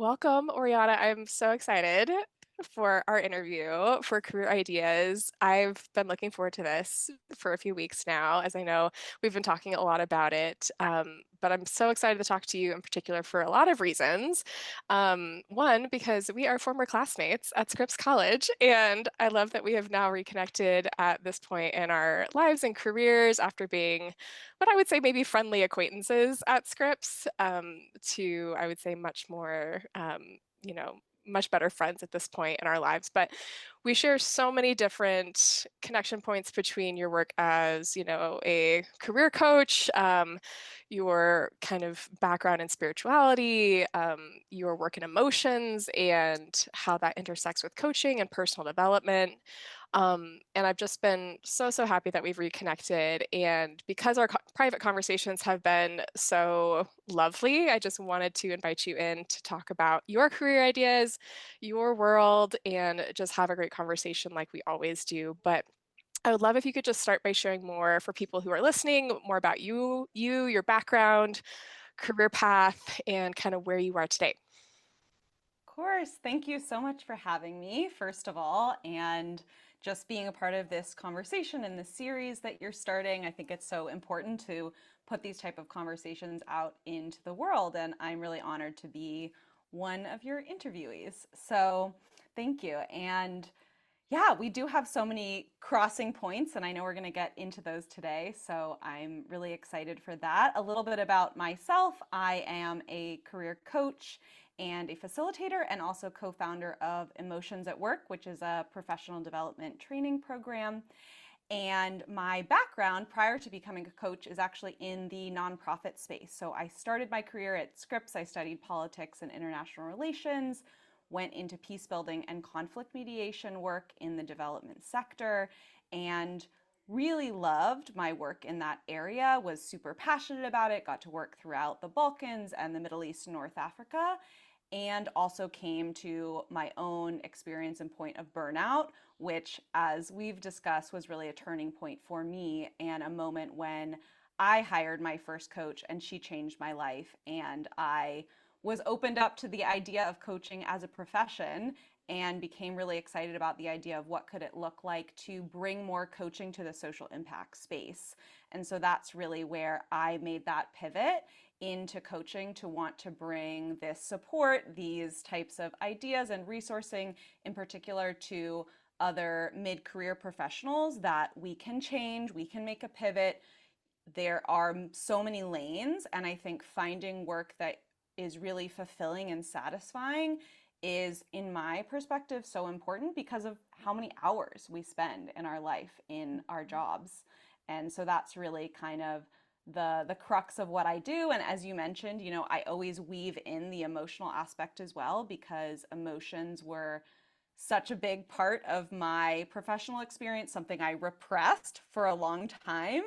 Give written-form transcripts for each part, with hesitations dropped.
Welcome, Oriana. I'm so excited for our interview for Career Ideas. I've been looking forward to this for a few weeks now, as I know we've been talking a lot about it. But I'm so excited to talk to you in particular for a lot of reasons. One, because we are former classmates at Scripps College, and I love that we have now reconnected at this point in our lives and careers after being what I would say maybe friendly acquaintances at Scripps to, I would say, much more, much better friends at this point in our lives. But we share so many different connection points between your work as, a career coach, your kind of background in spirituality, your work in emotions, and how that intersects with coaching and personal development. And I've just been so happy that we've reconnected. And because our private conversations have been so lovely, I just wanted to invite you in to talk about your career ideas, your world, and just have a great conversation like we always do. But I would love if you could just start by sharing more for people who are listening, more about your background, career path, and kind of where you are today. Of course. Thank you so much for having me, first of all, and just being a part of this conversation and the series that you're starting. I think it's so important to put these type of conversations out into the world, and I'm really honored to be one of your interviewees. So, thank you. And yeah, we do have so many crossing points, and I know we're going to get into those today. So I'm really excited for that. A little bit about myself: I am a career coach and a facilitator, and also co founder of Emotions at Work, which is a professional development training program. And my background prior to becoming a coach is actually in the nonprofit space. So I started my career at Scripps. I studied politics and international relations, went into peace building and conflict mediation work in the development sector, and really loved my work in that area, was super passionate about it, got to work throughout the Balkans and the Middle East and North Africa, and also came to my own experience and point of burnout, which, as we've discussed, was really a turning point for me and a moment when I hired my first coach and she changed my life. And I was opened up to the idea of coaching as a profession and became really excited about the idea of what could it look like to bring more coaching to the social impact space. And so that's really where I made that pivot into coaching to want to bring this support, these types of ideas and resourcing in particular to other mid-career professionals that we can change, we can make a pivot. There are so many lanes, and I think finding work that is really fulfilling and satisfying is, in my perspective, so important because of how many hours we spend in our life in our jobs. And so that's really kind of the crux of what I do. And as you mentioned, I always weave in the emotional aspect as well because emotions were such a big part of my professional experience, something I repressed for a long time,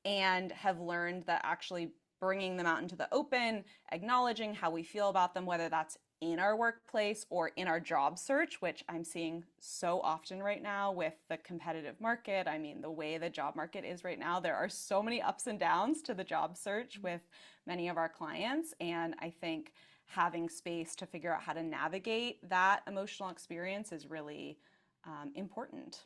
and have learned that actually bringing them out into the open, acknowledging how we feel about them, whether that's in our workplace or in our job search, which I'm seeing so often right now with the competitive market. I mean, the way the job market is right now, there are so many ups and downs to the job search with many of our clients. And I think having space to figure out how to navigate that emotional experience is really important.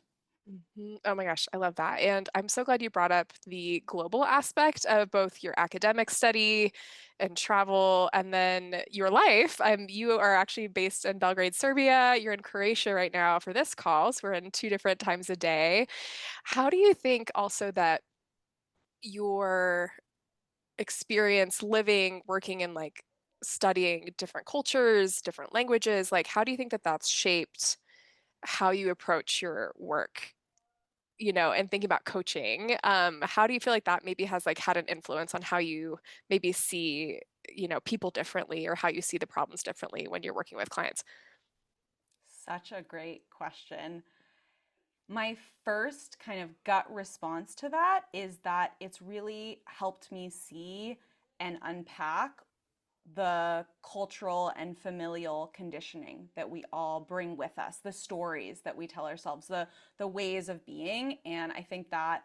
Oh my gosh, I love that. And I'm so glad you brought up the global aspect of both your academic study and travel and then your life. You are actually based in Belgrade, Serbia. You're in Croatia right now for this call. So we're in two different times a day. How do you think also that your experience living, working, and like studying different cultures, different languages, like how do you think that that's shaped how you approach your work? And thinking about coaching, how do you feel like that maybe has like had an influence on how you maybe see, people differently or how you see the problems differently when you're working with clients? Such a great question. My first kind of gut response to that is that it's really helped me see and unpack the cultural and familial conditioning that we all bring with us, the stories that we tell ourselves, the ways of being. And I think that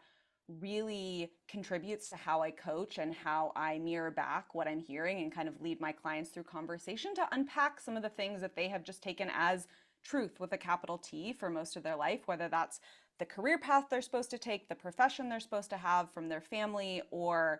really contributes to how I coach and how I mirror back what I'm hearing and kind of lead my clients through conversation to unpack some of the things that they have just taken as truth with a capital T for most of their life, whether that's the career path they're supposed to take, the profession they're supposed to have from their family, or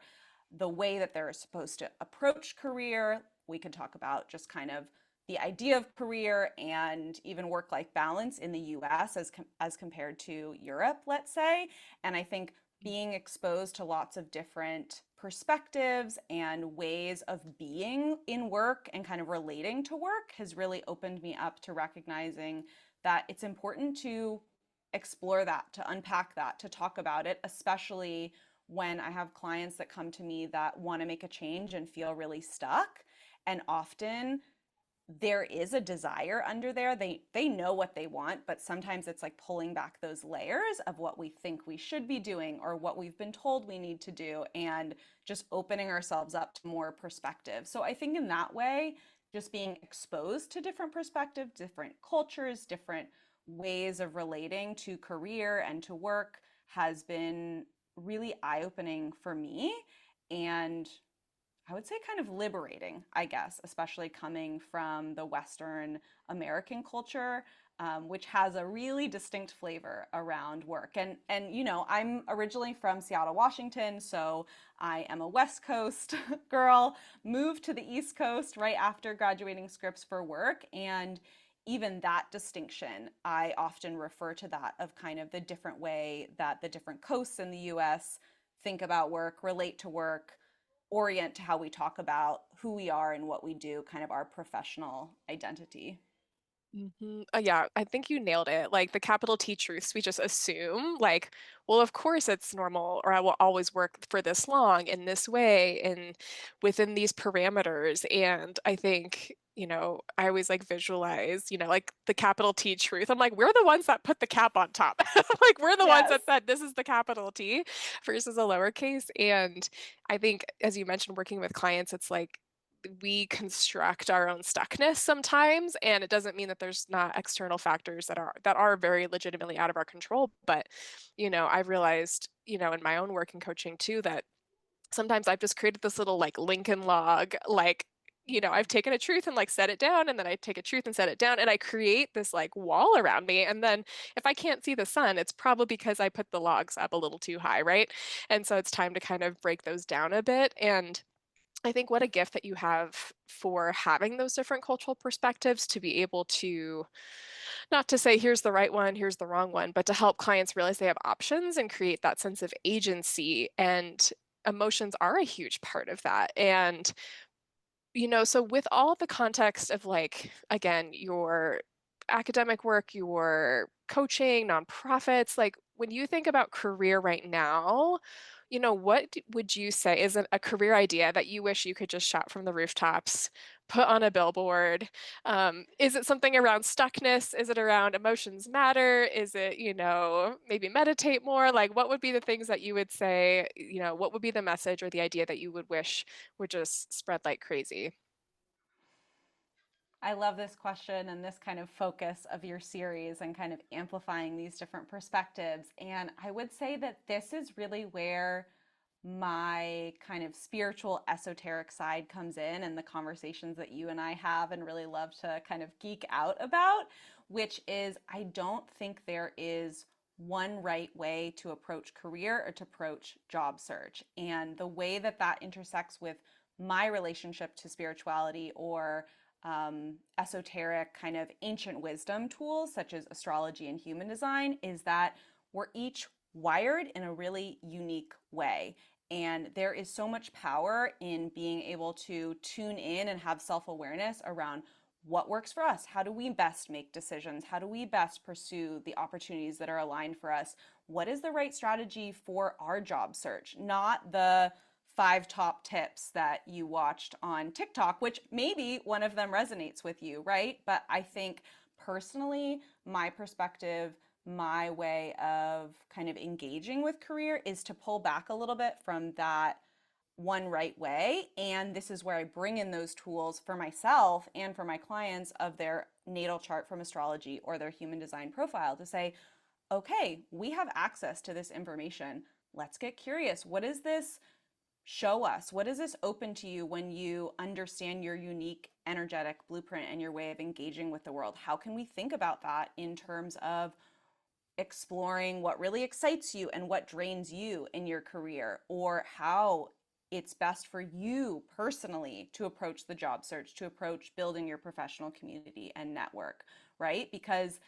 the way that they're supposed to approach career. We could talk about just kind of the idea of career and even work-life balance in the US as compared to Europe, let's say. And I think being exposed to lots of different perspectives and ways of being in work and kind of relating to work has really opened me up to recognizing that it's important to explore that, to unpack that, to talk about it, especially when I have clients that come to me that want to make a change and feel really stuck. And often there is a desire under there. They know what they want, but sometimes it's like pulling back those layers of what we think we should be doing or what we've been told we need to do and just opening ourselves up to more perspective. So I think in that way, just being exposed to different perspectives, different cultures, different ways of relating to career and to work has been really eye-opening for me. And I would say kind of liberating, I guess, especially coming from the Western American culture, which has a really distinct flavor around work. And I'm originally from Seattle, Washington, so I am a West Coast girl, moved to the East Coast right after graduating Scripps for work. And even that distinction, I often refer to that of kind of the different way that the different coasts in the US think about work, relate to work, orient to how we talk about who we are and what we do, kind of our professional identity. Yeah, I think you nailed it. Like the capital T truths, we just assume, like, well, of course it's normal, or I will always work for this long in this way and within these parameters. And I think, I always like visualize, like the capital T truth. I'm like, we're the ones that put the cap on top. Like we're the ones Yes. that said this is the capital T versus a lowercase. And I think, as you mentioned, working with clients, it's like we construct our own stuckness sometimes, and it doesn't mean that there's not external factors that are very legitimately out of our control. But I've realized, in my own work and coaching too, that sometimes I've just created this little like Lincoln log, like I've taken a truth and like set it down, and then I take a truth and set it down, and I create this like wall around me. And then if I can't see the sun, it's probably because I put the logs up a little too high, right? And so it's time to kind of break those down a bit. And I think what a gift that you have for having those different cultural perspectives to be able to, not to say here's the right one, here's the wrong one, but to help clients realize they have options and create that sense of agency. And emotions are a huge part of that. And, so with all the context of like, again, your academic work, your coaching, nonprofits, like when you think about career right now, what would you say is a career idea that you wish you could just shout from the rooftops, put on a billboard? Is it something around stuckness? Is it around emotions matter? Is it, maybe meditate more? Like, what would be the things that you would say, what would be the message or the idea that you would wish would just spread like crazy? I love this question and this kind of focus of your series and kind of amplifying these different perspectives. And I would say that this is really where my kind of spiritual esoteric side comes in and the conversations that you and I have and really love to kind of geek out about, which is I don't think there is one right way to approach career or to approach job search. And the way that that intersects with my relationship to spirituality or esoteric kind of ancient wisdom tools such as astrology and human design is that we're each wired in a really unique way. And there is so much power in being able to tune in and have self awareness around what works for us. How do we best make decisions? How do we best pursue the opportunities that are aligned for us? What is the right strategy for our job search? Not the five top tips that you watched on TikTok, which maybe one of them resonates with you, right? But I think personally, my perspective, my way of kind of engaging with career is to pull back a little bit from that one right way. And this is where I bring in those tools for myself and for my clients of their natal chart from astrology or their human design profile to say, okay, we have access to this information. let's get curious. What does this show us? What does this open to you when you understand your unique energetic blueprint and your way of engaging with the world? How can we think about that in terms of exploring what really excites you and what drains you in your career, or how it's best for you personally to approach the job search, to approach building your professional community and network, right? Because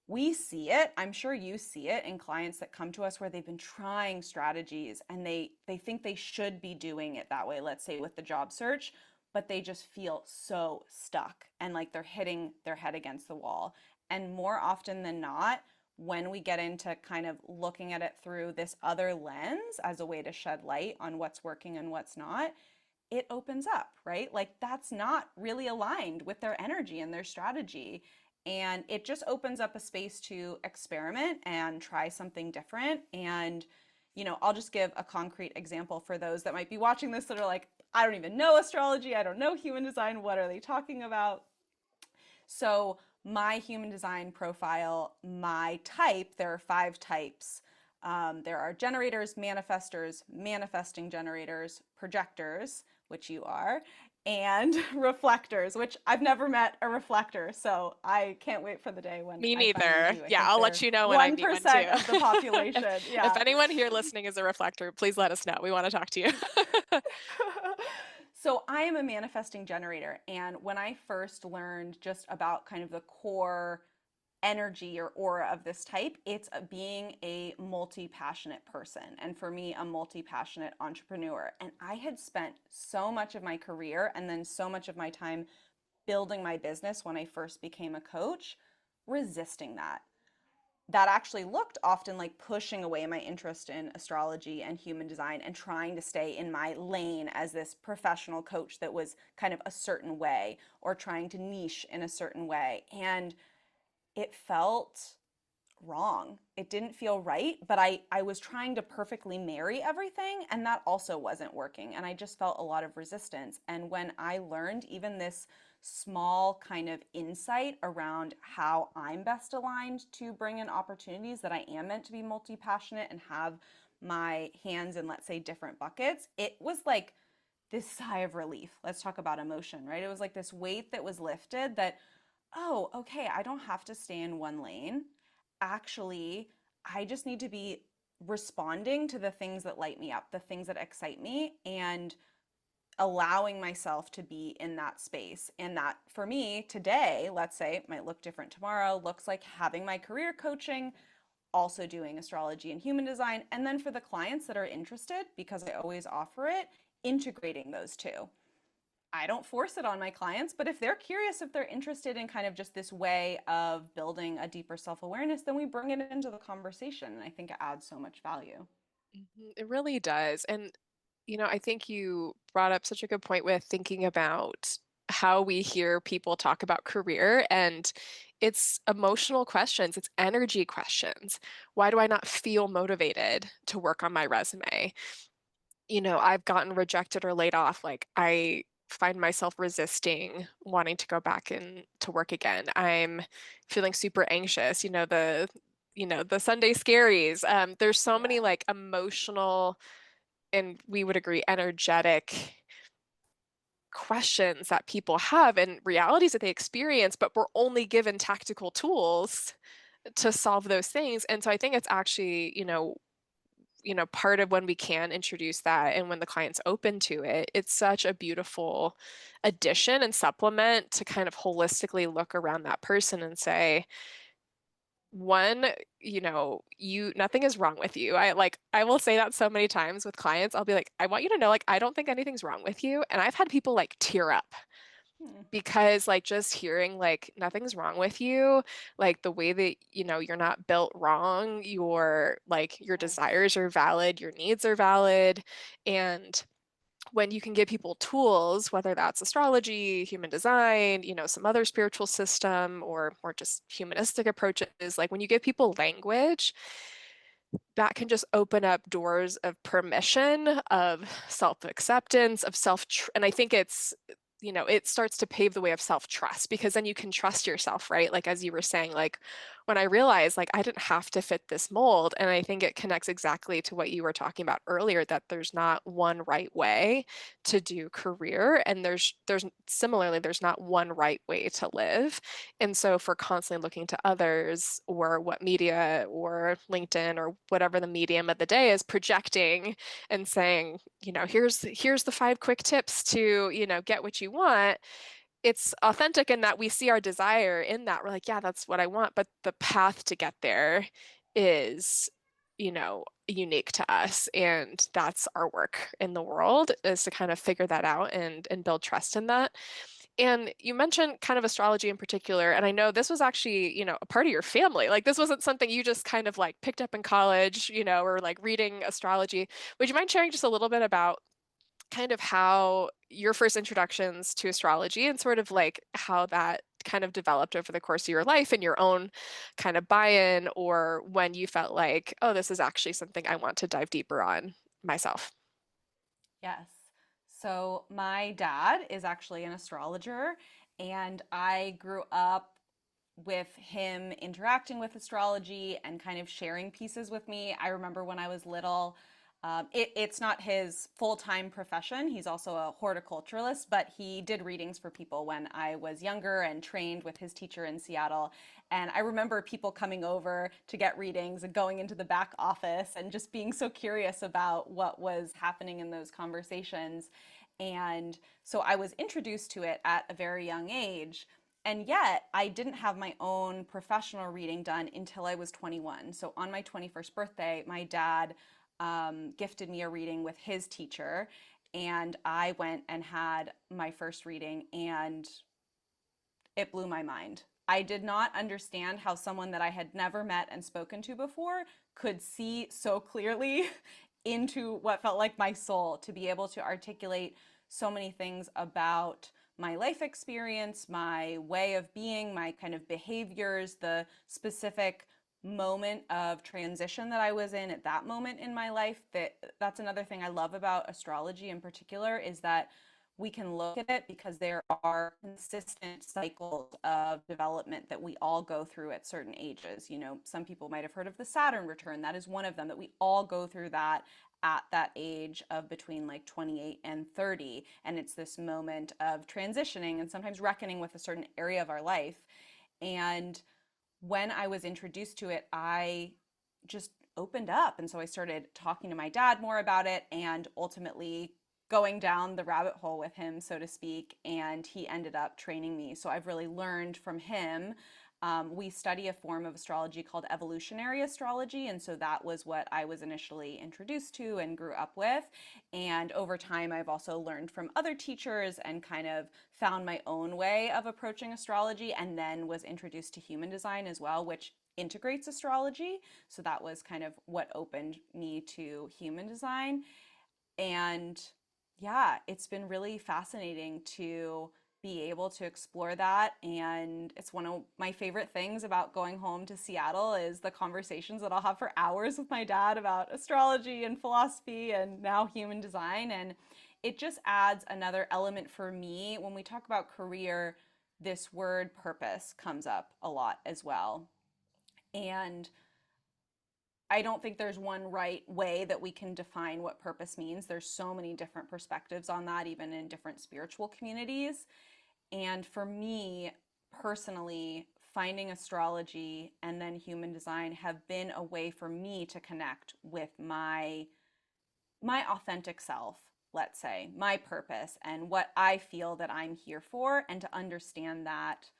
we see it, I'm sure you see it in clients that come to us where they've been trying strategies and they think they should be doing it that way, let's say with the job search, but they just feel so stuck and like they're hitting their head against the wall. And more often than not, when we get into kind of looking at it through this other lens as a way to shed light on what's working and what's not, it opens up, right? Like that's not really aligned with their energy and their strategy. And it just opens up a space to experiment and try something different. And, I'll just give a concrete example for those that might be watching this that are like, I don't even know astrology. I don't know human design. What are they talking about? So, my human design profile, my type, there are 5 types. There are generators, manifestors, manifesting generators, projectors, which you are, and reflectors, which I've never met a reflector. So I can't wait for the day when Me I finally neither. do. I Yeah, think I'll let they're you know when I meet one too. 1% of the if, population. if Yeah. anyone here listening is a reflector, please let us know. We want to talk to you. So I am a manifesting generator. And when I first learned just about kind of the core energy or aura of this type, it's being a multi-passionate person. And for me, a multi-passionate entrepreneur. And I had spent so much of my career and then so much of my time building my business when I first became a coach, resisting that. That actually looked often like pushing away my interest in astrology and human design and trying to stay in my lane as this professional coach that was kind of a certain way or trying to niche in a certain way. And it felt wrong. It didn't feel right, but I was trying to perfectly marry everything, and that also wasn't working. And I just felt a lot of resistance. And when I learned even this small kind of insight around how I'm best aligned to bring in opportunities, that I am meant to be multi passionate and have my hands in, let's say, different buckets, it was like this sigh of relief. Let's talk about emotion, right? It was like this weight that was lifted that, oh, okay, I don't have to stay in one lane. Actually, I just need to be responding to the things that light me up, the things that excite me, and allowing myself to be in that space. And that for me today, let's say it might look different tomorrow, looks like having my career coaching, also doing astrology and human design. And then for the clients that are interested, because I always offer it, integrating those two. I don't force it on my clients, but if they're curious, if they're interested in kind of just this way of building a deeper self awareness, then we bring it into the conversation. And I think it adds so much value. It really does. And, I think you brought up such a good point with thinking about how we hear people talk about career, and it's emotional questions, it's energy questions. Why do I not feel motivated to work on my resume? I've gotten rejected or laid off. Like I find myself resisting wanting to go back and to work again. I'm feeling super anxious, the Sunday scaries. There's so many Yeah. like emotional and we would agree energetic questions that people have and realities that they experience, but we're only given tactical tools to solve those things. And so I think it's actually, part of when we can introduce that and when the client's open to it, it's such a beautiful addition and supplement to kind of holistically look around that person and say, one, nothing is wrong with you. I will say that so many times with clients. I'll be like, I want you to know, like, I don't think anything's wrong with you. And I've had people like tear up Hmm. because like just hearing like nothing's wrong with you, like the way that you're not built wrong, your Yes. desires are valid, your needs are valid. And when you can give people tools, whether that's astrology, human design, some other spiritual system or more just humanistic approaches, like when you give people language, that can just open up doors of permission, of self-acceptance, of and I think it starts to pave the way of self-trust because then you can trust yourself, right? Like as you were saying, like when I realized like I didn't have to fit this mold. And I think it connects exactly to what you were talking about earlier, that there's not one right way to do career. And there's similarly, there's not one right way to live. And so for constantly looking to others or what media or LinkedIn or whatever the medium of the day is projecting and saying, here's the 5 quick tips to, get what you want. It's authentic in that we see our desire in that. We're like, yeah, that's what I want. But the path to get there is, unique to us. And that's our work in the world, is to kind of figure that out and build trust in that. And you mentioned kind of astrology in particular, and I know this was actually, a part of your family. Like this wasn't something you just kind of like picked up in college, or like reading astrology. Would you mind sharing just a little bit about kind of how your first introductions to astrology and sort of like how that kind of developed over the course of your life and your own kind of buy-in, or when you felt like, oh, this is actually something I want to dive deeper on myself? Yes. So my dad is actually an astrologer, and I grew up with him interacting with astrology and kind of sharing pieces with me. I remember when I was little, it's not his full-time profession. He's also a horticulturalist, but he did readings for people when I was younger and trained with his teacher in Seattle. And I remember people coming over to get readings and going into the back office and just being so curious about what was happening in those conversations. And so I was introduced to it at a very young age. And yet, I didn't have my own professional reading done until I was 21. So, on my 21st birthday, my dad gifted me a reading with his teacher, and I went and had my first reading, and it blew my mind. I did not understand how someone that I had never met and spoken to before could see so clearly into what felt like my soul, to be able to articulate so many things about my life experience, my way of being, my kind of behaviors, the specific moment of transition that I was in at that moment in my life. That's another thing I love about astrology in particular, is that we can look at it because there are consistent cycles of development that we all go through at certain ages. Some people might have heard of the Saturn return. That is one of them, that we all go through that at that age of between like 28 and 30. And it's this moment of transitioning and sometimes reckoning with a certain area of our life. And when I was introduced to it, I just opened up. And so I started talking to my dad more about it, and ultimately going down the rabbit hole with him, so to speak. And he ended up training me. So I've really learned from him. We study a form of astrology called evolutionary astrology. And so that was what I was initially introduced to and grew up with. And over time, I've also learned from other teachers and kind of found my own way of approaching astrology, and then was introduced to human design as well, which integrates astrology. So that was kind of what opened me to human design. And yeah, it's been really fascinating to be able to explore that. And it's one of my favorite things about going home to Seattle, is the conversations that I'll have for hours with my dad about astrology and philosophy and now human design. And it just adds another element for me. When we talk about career, this word purpose comes up a lot as well. And I don't think there's one right way that we can define what purpose means. There's so many different perspectives on that, even in different spiritual communities. And for me personally, finding astrology and then human design have been a way for me to connect with my authentic self, let's say, my purpose and what I feel that I'm here for, and to understand that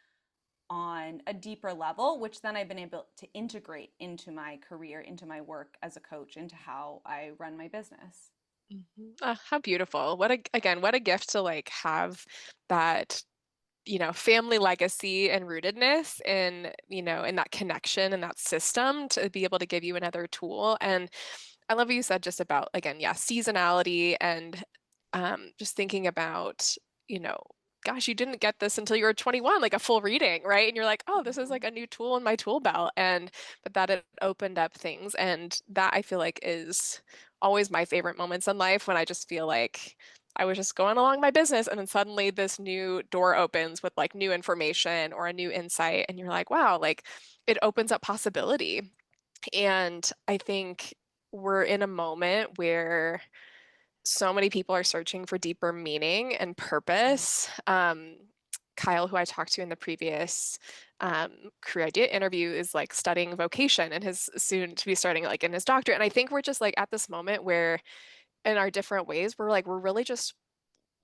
on a deeper level, which then I've been able to integrate into my career, into my work as a coach, into how I run my business. Mhm. How beautiful. Again, what a gift to like have that, family legacy and rootedness in, in that connection and that system to be able to give you another tool. And I love what you said just about, again, yeah, seasonality and just thinking about, you know, gosh, you didn't get this until you were 21, like a full reading, right? And you're like, oh, this is Mhm. like a new tool in my tool belt. And but that it opened up things. And that I feel like is always my favorite moments in life, when I just feel like I was just going along my business, and then suddenly this new door opens with like new information or a new insight, and you're like, wow, like it opens up possibility. And I think we're in a moment where so many people are searching for deeper meaning and Mm. purpose. Kyle, who I talked to in the previous career idea interview, is like studying vocation and his soon to be starting like in his doctorate. And I think we're just like at this moment where, in our different ways, we're really just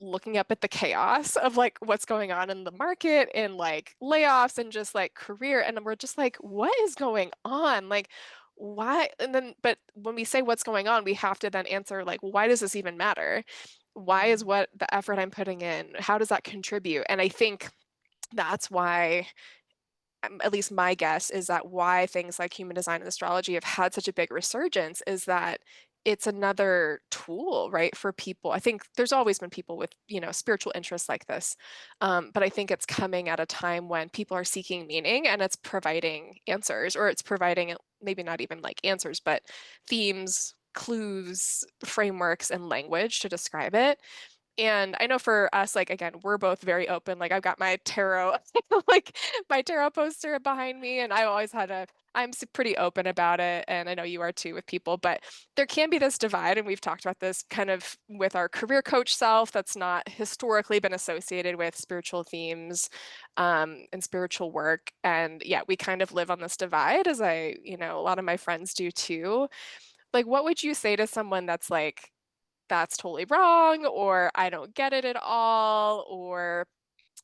looking up at the chaos of like what's going on in the market and like layoffs and just like career. And we're just like, what is going on? Like, why? And then, but when we say what's going on, we have to then answer, like, why does this even matter? Why is Mm. what the effort I'm putting in, how does that contribute? And I think that's why, at least my guess is that why things like human design and astrology have had such a big resurgence is that it's another tool, right, for people. I think there's always been people with, spiritual interests like this. But I think it's coming at a time when people are seeking meaning and it's providing answers, or it's providing maybe not even like answers, but themes, clues, frameworks, and language to describe it. And I know for us, like, again, we're both very open. Like, I've got my tarot, like my tarot poster behind me, and I'm pretty open about it. And I know you are too with people, but there can be this divide. And we've talked about this kind of with our career coach self that's not historically been associated with spiritual themes, and spiritual work. And yeah, we kind of live on this divide, as a lot of my friends do too. Like, what would you say to someone that's like, that's totally wrong, or I don't get it at all, or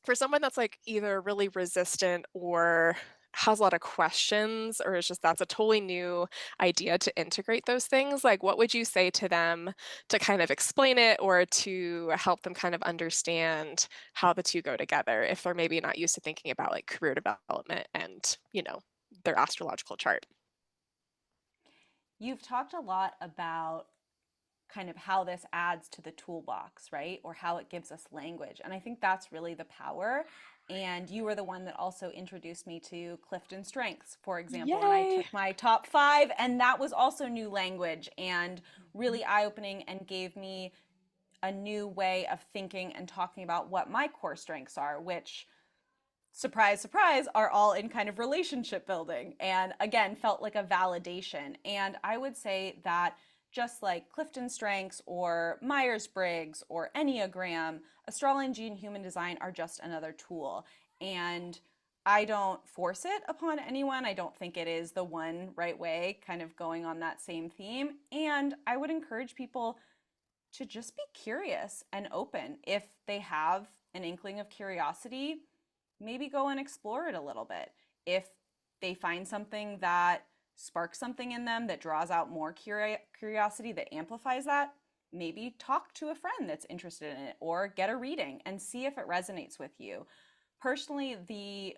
for someone that's like either really resistant or has a lot of questions, or is just that's a totally new idea to integrate those things, like what would you say to them to kind of explain it or to help them kind of understand how the two go together if they're maybe not used to thinking about like career development and, their astrological chart? You've talked a lot about kind of how this adds to the toolbox, right? Or how it gives us language. And I think that's really the power. And you were the one that also introduced me to Clifton Strengths, for example, when I Yay. took my top five. And that was also new language and really eye opening and gave me a new way of thinking and talking about what my core strengths are, which, surprise, surprise, are all in kind of relationship building. And again, felt like a validation. And I would say that just like Clifton Strengths or Myers Briggs or Enneagram, astrology and human design are just another tool. And I don't force it upon anyone. I don't think it is the one right way, kind of going on that same theme. And I would encourage people to just be curious and open. If they have an inkling of curiosity, maybe go and explore it a little bit. If they find something that sparks something in them that draws out more curiosity that amplifies that, maybe talk to a friend that's interested in it or get a reading and see if it resonates with you. Personally, the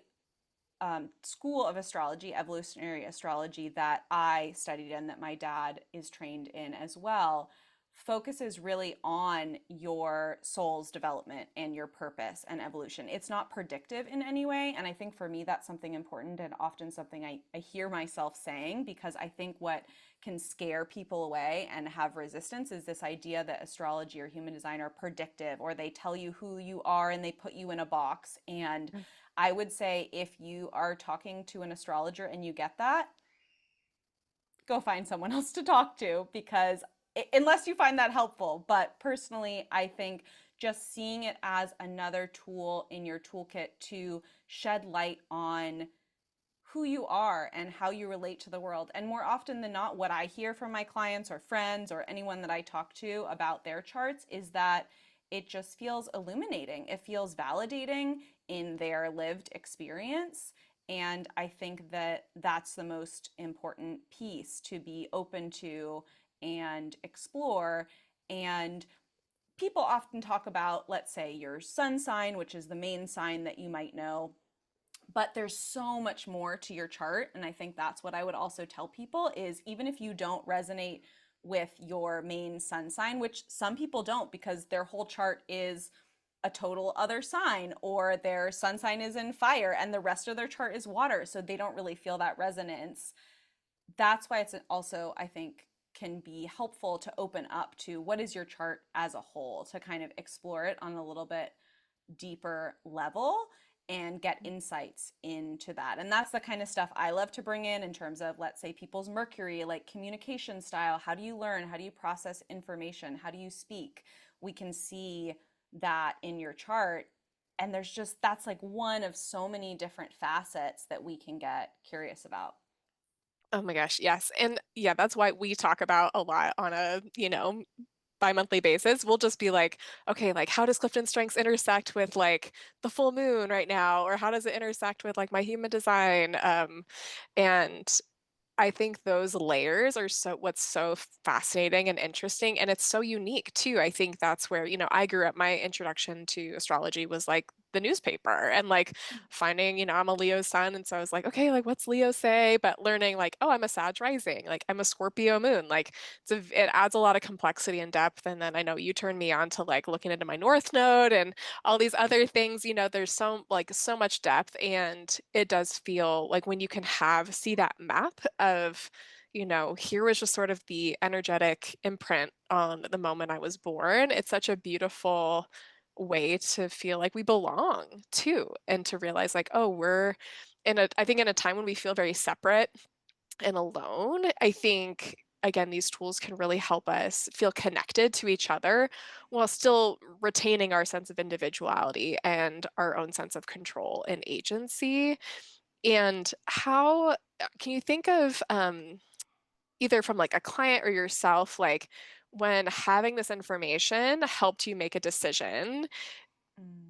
school of astrology, evolutionary astrology, that I studied in, that my dad is trained in as well, focuses really on your soul's development and your purpose and evolution. It's not predictive in any way. And I think for me, that's something important and often something I hear myself saying, because I think what can scare people away and have resistance is this idea that astrology or human design are predictive, or they tell you who you are and they put you in a box. And I would say if you are talking to an astrologer and you get that, go find someone else to talk to, because unless you find that helpful. But personally, I think just seeing it as another tool in your toolkit to shed light on who you are and how you relate to the world. And more often than not, what I hear from my clients or friends or anyone that I talk to about their charts is that it just feels illuminating. It feels validating in their lived experience. And I think that that's the most important piece to be open to and explore. And people often talk about, let's say, your sun sign, which is the main sign that you might know, but there's so much more to your chart. And I think that's what I would also tell people is, even if you don't resonate with your main sun sign, which some people don't because their whole chart is a total other sign, or their sun sign is in fire and the rest of their chart is water, so they don't really feel that resonance. That's why it's also, I think, can be helpful to open up to what is your chart as a whole, to kind of explore it on a little bit deeper level and get insights into that. And that's the kind of stuff I love to bring in terms of, let's say, people's Mercury, like communication style. How do you learn? How do you process information? How do you speak? We can see that in your chart. And there's just, that's like one of so many different facets that we can get curious about. Oh my gosh, yes. And yeah, that's why we talk about a lot on a, bi-monthly basis. We'll just be like, okay, like how does Clifton Strengths intersect with like the full moon right now? Or how does it intersect with like my human design? And I think those layers are what's so fascinating and interesting. And it's so unique too. I think that's where, I grew up, my introduction to astrology was like the newspaper and like finding, I'm a Leo sun. And so I was like, okay, like what's Leo say? But learning like, oh, I'm a Sag rising, like I'm a Scorpio moon. Like it adds a lot of complexity and depth. And then I know you turned me on to like looking into my North Node and all these other things, there's so much depth, and it does feel like when you can see that map of, here was just sort of the energetic imprint on the moment I was born. It's such a beautiful way to feel like we belong too, and to realize like, oh, we're I think in a time when we feel very separate and alone, I think again, these tools can really help us feel connected to each other while still retaining our sense of individuality and our own sense of control and agency. And how can you think of either from like a client or yourself, like when having this information helped you make a decision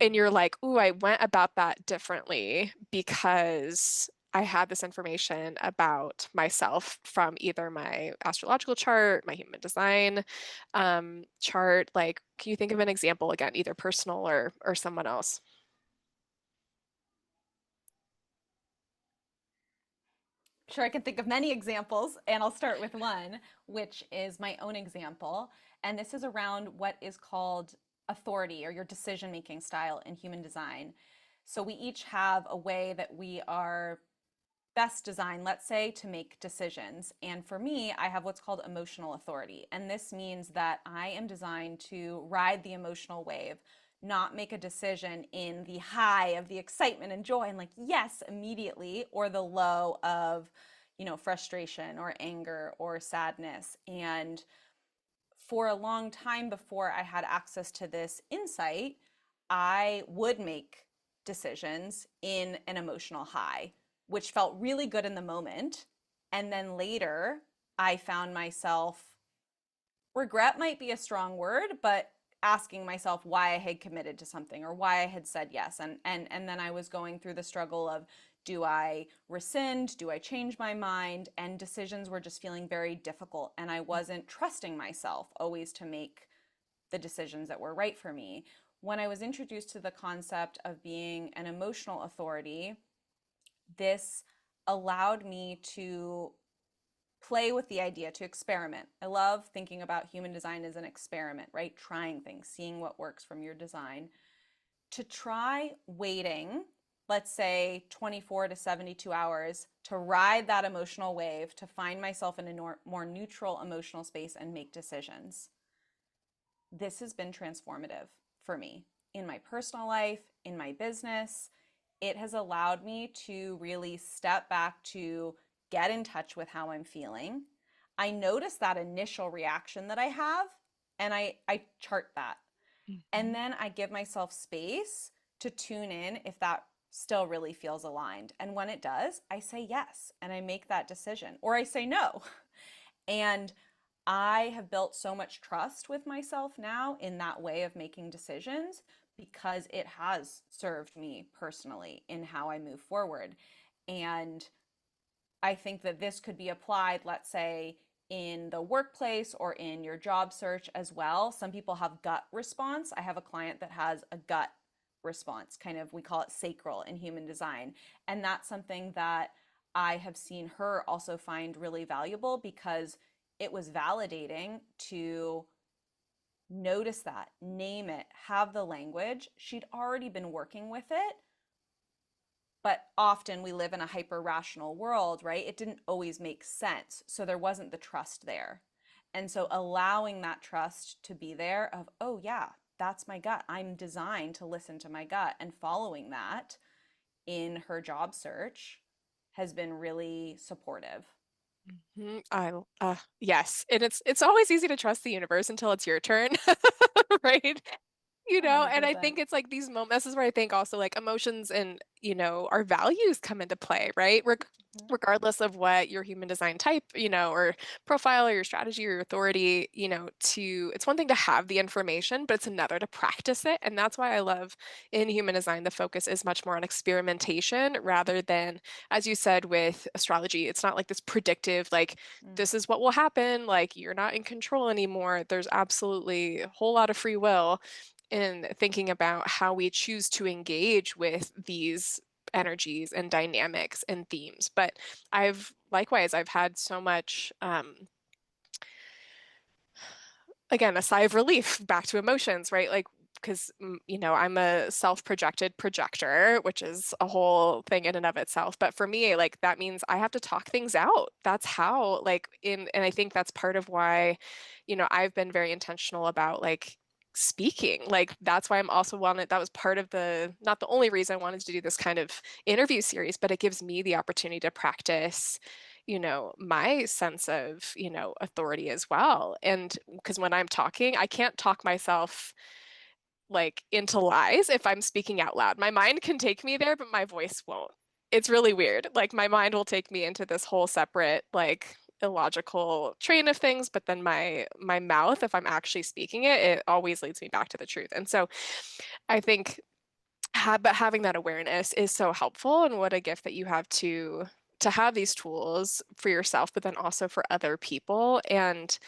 and Mm. you're like, ooh, I went about that differently because I had this information about myself from either my astrological chart, my human design chart. Like, can you think of an example again, either personal or someone else? Sure, I can think of many examples, and I'll start with one, which is my own example. And this is around what is called authority or your decision making style in human design. So we each have a way that we are best designed, let's say, to make decisions. And for me, I have what's called emotional authority. And this means that I am designed to ride the emotional wave, not make a decision in the high of the excitement and joy and like, yes, immediately, or the low of, frustration or anger or sadness. And for a long time before I had access to this insight, I would make decisions in an emotional high, which felt really good in the moment. And then later, I found myself, regret might be a strong word, but asking myself why I had committed to something or why I had said yes. And then I was going through the struggle of, do I rescind? Do I change my mind? And decisions were just feeling very difficult. And I wasn't trusting myself always to make the decisions that were right for me. When I was introduced to the concept of being an emotional authority, this allowed me to play with the idea, to experiment. I love thinking about human design as an experiment, right? Trying things, seeing what works from your design. To try waiting, let's say 24 to 72 hours, to ride that emotional wave, to find myself in a more neutral emotional space and make decisions. This has been transformative for me in my personal life, in my business. It has allowed me to really step back to get in touch with how I'm feeling. I notice that initial reaction that I have, and I chart that. And Mhm. then I give myself space to tune in if that still really feels aligned. And when it does, I say yes and I make that decision, or I say no. And I have built so much trust with myself now in that way of making decisions because it has served me personally in how I move forward. And I think that this could be applied, let's say, in the workplace or in your job search as well. Some people have gut response. I have a client that has a gut response, kind of, we call it sacral in human design. And that's something that I have seen her also find really valuable because it was validating to notice that, name it, have the language. She'd already been working with it, but often we live in a hyper rational world, right? It didn't always make sense. So there wasn't the trust there. And so allowing that trust to be there of, oh yeah, that's my gut. I'm designed to listen to my gut, and following that in her job search has been really supportive. Yes, and it's always easy to trust the universe until it's your turn, right? And I 100%. think it's like these moments, this is where I think also like emotions and, our values come into play, right? Regardless of what your human design type, or profile or your strategy or your authority, it's one thing to have the information, but it's another to practice it. And that's why I love in human design, the focus is much more on experimentation rather than, as you said, with astrology, it's not like this predictive, like, Mm. this is what will happen, like, you're not in control anymore. There's absolutely a whole lot of free will in thinking about how we choose to engage with these energies and dynamics and themes. But I've had so much, again, a sigh of relief back to emotions, right? Like, because, I'm a self-projected projector, which is a whole thing in and of itself. But for me, like, that means I have to talk things out. That's how, like, and I think that's part of why, I've been very intentional about like speaking. Like, that's why I'm also wanted, that was part of not the only reason I wanted to do this kind of interview series, but it gives me the opportunity to practice my sense of, authority as well. And because when I'm talking, I can't talk myself like into lies if I'm speaking out loud. My mind can take me there, but my voice won't. It's really weird. Like my mind will take me into this whole separate, like illogical train of things, but then my mouth, if I'm actually speaking it, it always leads me back to the truth. And so I think but having that awareness is so helpful, and what a gift that you have to have these tools for yourself, but then also for other people. And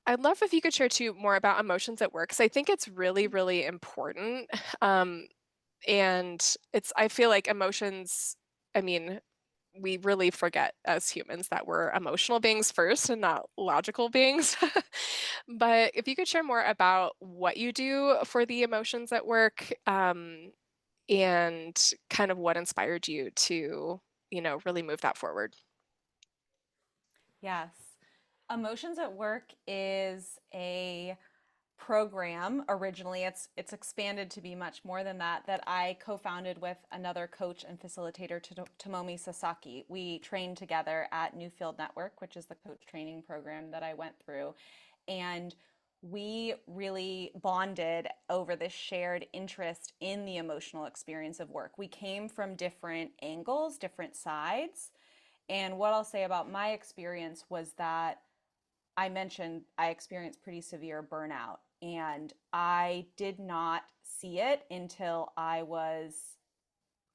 I'd love if you could share too more about emotions at work, because I think it's really, really important. Um, and I feel like emotions, I mean, we really forget as humans that we're emotional beings first and not logical beings. But if you could share more about what you do for the emotions at work, and kind of what inspired you to, really move that forward. Yes. Emotions at Work is a program. Originally it's expanded to be much more than that, that I co-founded with another coach and facilitator, Tomomi Sasaki. We trained together at Newfield Network, which is the coach training program that I went through, and we really bonded over this shared interest in the emotional experience of work. We came from different angles, different sides, and what I'll say about my experience was that I mentioned I experienced pretty severe burnout, and I did not see it until I was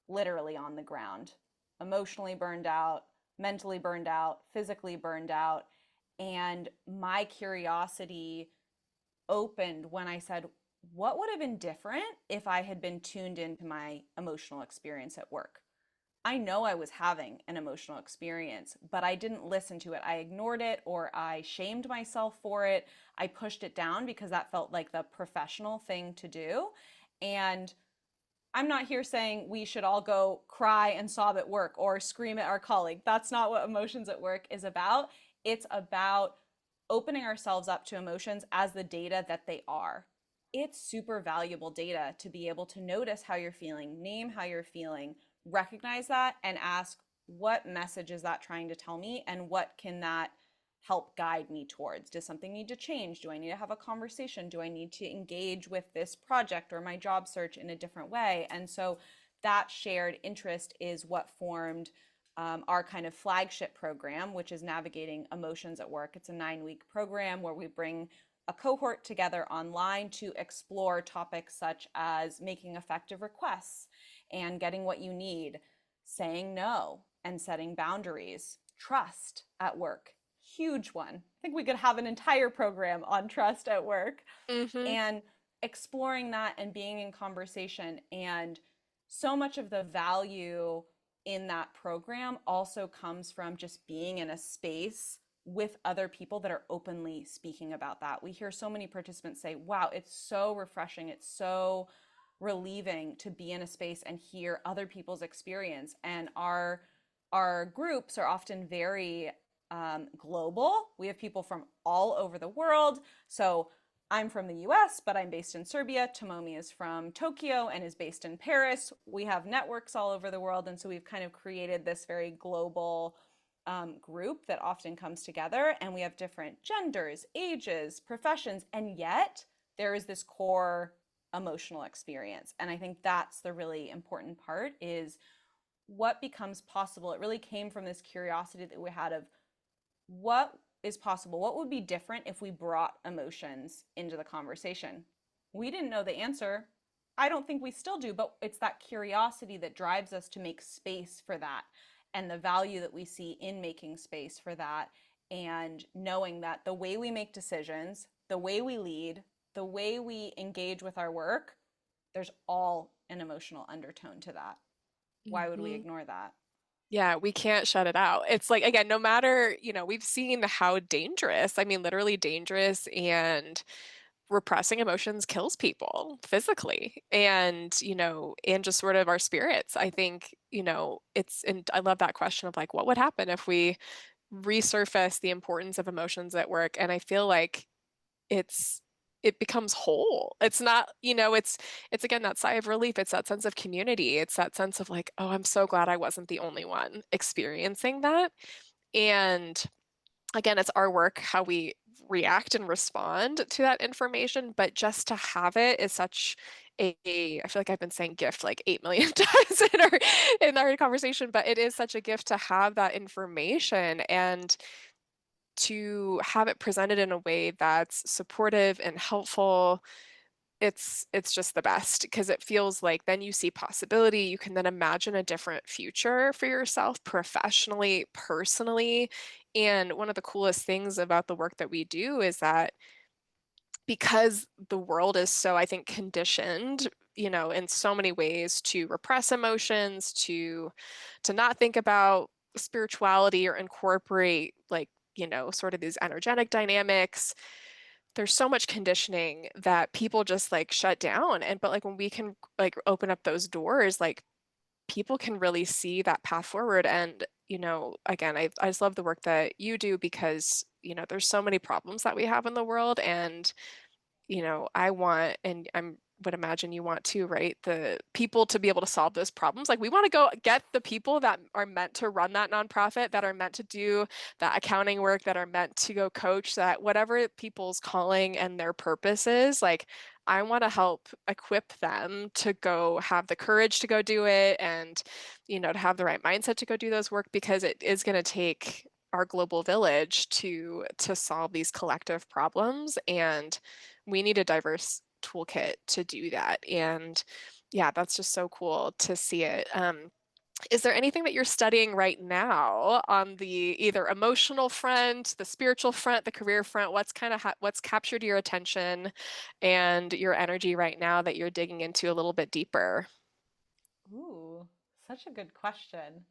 literally on the ground, emotionally burned out, mentally burned out, physically burned out. And my curiosity opened when I said, what would have been different if I had been tuned into my emotional experience at work? I know I was having an emotional experience, but I didn't listen to it. I ignored it, or I shamed myself for it. I pushed it down because that felt like the professional thing to do. And I'm not here saying we should all go cry and sob at work or scream at our colleague. That's not what emotions at work is about. It's about opening ourselves up to emotions as the data that they are. It's super valuable data to be able to notice how you're feeling, name how you're feeling, recognize that, and ask, what message is that trying to tell me, and what can that help guide me towards? Does something need to change? Do I need to have a conversation? Do I need to engage with this project or my job search in a different way? And so that shared interest is what formed our kind of flagship program, which is Navigating Emotions at Work. It's a 9-week program where we bring a cohort together online to explore topics such as making effective requests and getting what you need, saying no and setting boundaries, trust at work, huge one. I think we could have an entire program on trust at work, Mm-hmm. and exploring that and being in conversation. And so much of the value in that program also comes from just being in a space with other people that are openly speaking about that. We hear so many participants say, wow, it's so refreshing. It's so relieving to be in a space and hear other people's experience. And our groups are often very global. We have people from all over the world. So I'm from the US, but I'm based in Serbia. Tomomi is from Tokyo and is based in Paris. We have networks all over the world. And so we've kind of created this very global group that often comes together. And we have different genders, ages, professions. And yet there is this core emotional experience. And I think that's the really important part is what becomes possible. It really came from this curiosity that we had of what is possible? What would be different if we brought emotions into the conversation? We didn't know the answer. I don't think we still do, but it's that curiosity that drives us to make space for that and the value that we see in making space for that and knowing that the way we make decisions, the way we lead, the way we engage with our work, there's all an emotional undertone to that. Why would we Hmm. ignore that? Yeah, we can't shut it out. It's like, again, no matter, we've seen how dangerous, I mean, literally dangerous and repressing emotions kills people physically and just sort of our spirits. I think, and I love that question of like, what would happen if we resurface the importance of emotions at work? And I feel like it's it becomes whole. It's not, it's again that sigh of relief. It's that sense of community. It's that sense of like, oh, I'm so glad I wasn't the only one experiencing that. And again, it's our work how we react and respond to that information, but just to have it is such I feel like I've been saying gift like 8 million times in our conversation, but it is such a gift to have that information and to have it presented in a way that's supportive and helpful. It's just the best because it feels like then you see possibility. You can then imagine a different future for yourself professionally, personally. And one of the coolest things about the work that we do is that because the world is so, I think, conditioned, in so many ways to repress emotions, to not think about spirituality or incorporate like, sort of these energetic dynamics. There's so much conditioning that people just like shut down. And but like when we can like open up those doors, like people can really see that path forward. And, again, I just love the work that you do because, there's so many problems that we have in the world. And I want, and I'm would imagine you want to, right? The people to be able to solve those problems. Like we want to go get the people that are meant to run that nonprofit, that are meant to do that accounting work, that are meant to go coach, that whatever people's calling and their purpose is, like I want to help equip them to go have the courage to go do it and, to have the right mindset to go do those work because it is going to take our global village to solve these collective problems and we need a diverse toolkit to do that. And yeah, that's just so cool to see it. Is there anything that you're studying right now on the either emotional front, the spiritual front, the career front? What's kind of what's captured your attention and your energy right now that you're digging into a little bit deeper? Ooh, such a good question.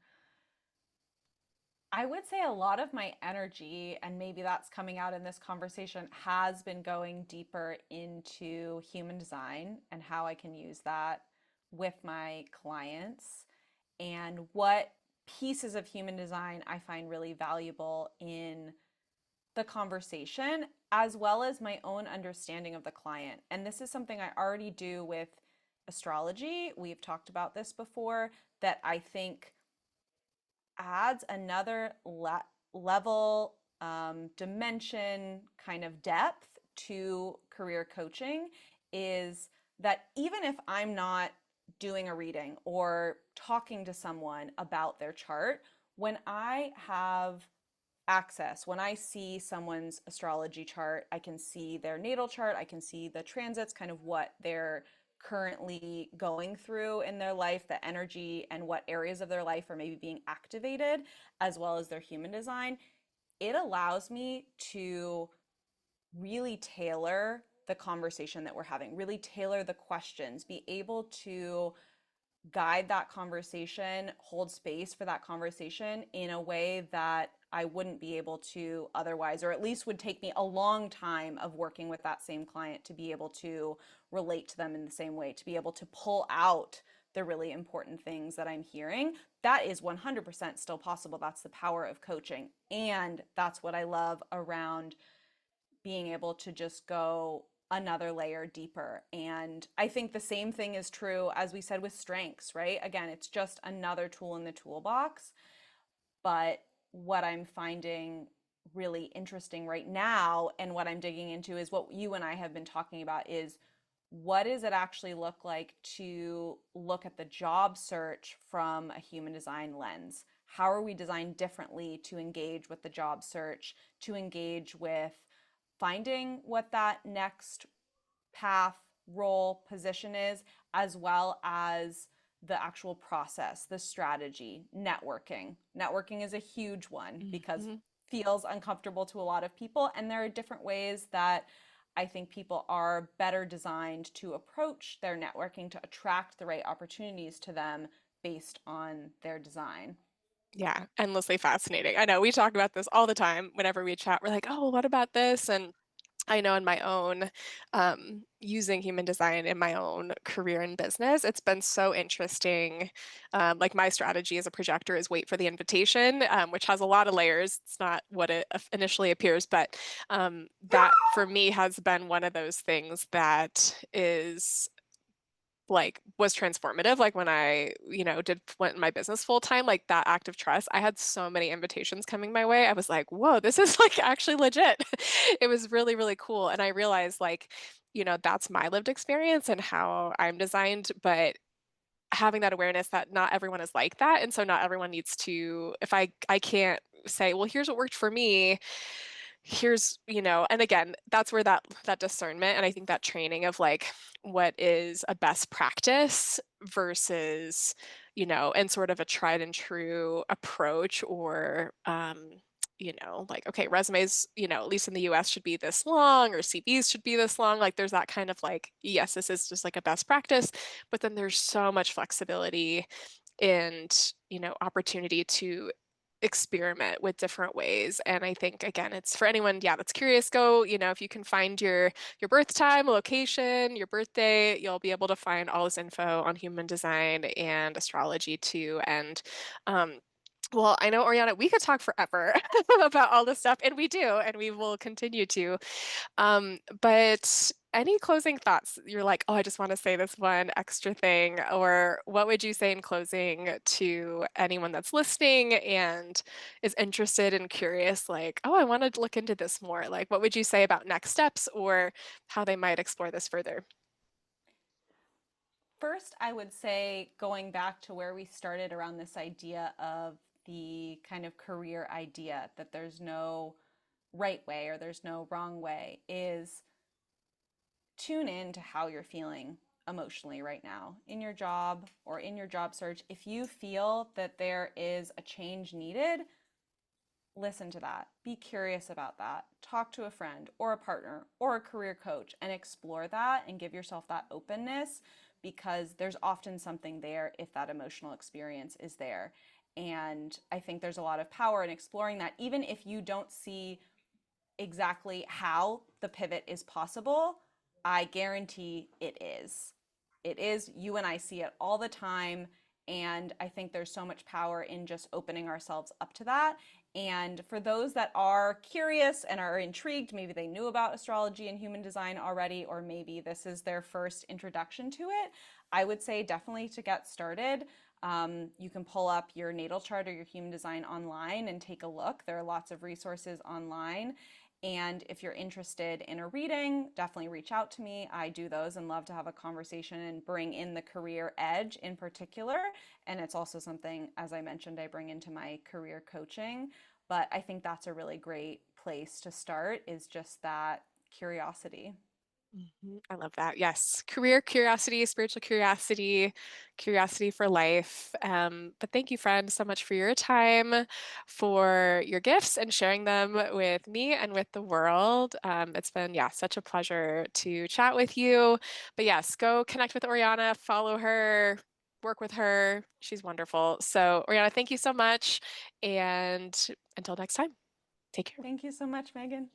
I would say a lot of my energy, and maybe that's coming out in this conversation, has been going deeper into human design and how I can use that with my clients and what pieces of human design I find really valuable in the conversation, as well as my own understanding of the client. And this is something I already do with astrology. We've talked about this before, that I think adds another level, dimension, kind of depth to career coaching is that even if I'm not doing a reading or talking to someone about their chart, when I have access, when I see someone's astrology chart, I can see their natal chart, I can see the transits, kind of what they're currently going through in their life, the energy and what areas of their life are maybe being activated, as well as their human design. It allows me to really tailor the conversation that we're having, really tailor the questions, be able to guide that conversation, hold space for that conversation in a way that I wouldn't be able to otherwise, or at least would take me a long time of working with that same client to be able to relate to them in the same way, to be able to pull out the really important things that I'm hearing. That is 100% still possible. That's the power of coaching. And that's what I love around being able to just go another layer deeper. And I think the same thing is true, as we said, with strengths, right? Again, it's just another tool in the toolbox. But what I'm finding really interesting right now and what I'm digging into is what you and I have been talking about is what does it actually look like to look at the job search from a human design lens? How are we designed differently to engage with the job search, to engage with finding what that next path, role, position is, as well as the actual process, the strategy, networking. Networking is a huge one because Mhm. feels uncomfortable to a lot of people, and there are different ways that I think people are better designed to approach their networking to attract the right opportunities to them based on their design. Yeah, endlessly fascinating. I know we talk about this all the time whenever we chat. We're like, oh, well, what about this? And I know in my own using human design in my own career and business, it's been so interesting. Like my strategy as a projector is wait for the invitation, which has a lot of layers. It's not what it initially appears, but that for me has been one of those things that is like was transformative. Like when I, went in my business full time, like that act of trust, I had so many invitations coming my way. I was like, whoa, this is like actually legit. It was really, really cool. And I realized like, that's my lived experience and how I'm designed, but having that awareness that not everyone is like that. And so not everyone needs to, if I can't say, well, here's what worked for me, here's, and again, that's where that discernment and I think that training of like what is a best practice versus, and sort of a tried and true approach or like, okay, resumes, at least in the US should be this long or CVs should be this long. Like there's that kind of like, yes, this is just like a best practice, but then there's so much flexibility and, opportunity to experiment with different ways. And I think again, it's for anyone, yeah, that's curious, go, if you can find your birth time, location, your birthday, you'll be able to find all this info on human design and astrology too. And well, I know, Oriana, we could talk forever about all this stuff, and we do, and we will continue to. But any closing thoughts? You're like, oh, I just want to say this one extra thing, or what would you say in closing to anyone that's listening and is interested and curious, like, oh, I want to look into this more? Like, what would you say about next steps or how they might explore this further? First, I would say going back to where we started around this idea of the kind of career idea that there's no right way or there's no wrong way is tune in to how you're feeling emotionally right now in your job or in your job search. If you feel that there is a change needed, listen to that. Be curious about that. Talk to a friend or a partner or a career coach and explore that and give yourself that openness because there's often something there if that emotional experience is there. And I think there's a lot of power in exploring that, even if you don't see exactly how the pivot is possible. I guarantee it is. It is. You and I see it all the time. And I think there's so much power in just opening ourselves up to that. And for those that are curious and are intrigued, maybe they knew about astrology and human design already, or maybe this is their first introduction to it, I would say definitely to get started. You can pull up your natal chart or your human design online and take a look. There are lots of resources online. And if you're interested in a reading, definitely reach out to me. I do those and love to have a conversation and bring in the career edge in particular. And it's also something, as I mentioned, I bring into my career coaching. But I think that's a really great place to start is just that curiosity. I love that. Yes. Career curiosity, spiritual curiosity, curiosity for life. But thank you, friend, so much for your time, for your gifts and sharing them with me and with the world. It's been, yeah, such a pleasure to chat with you. But yes, go connect with Oriana, follow her, work with her. She's wonderful. So, Oriana, thank you so much. And until next time, take care. Thank you so much, Megan.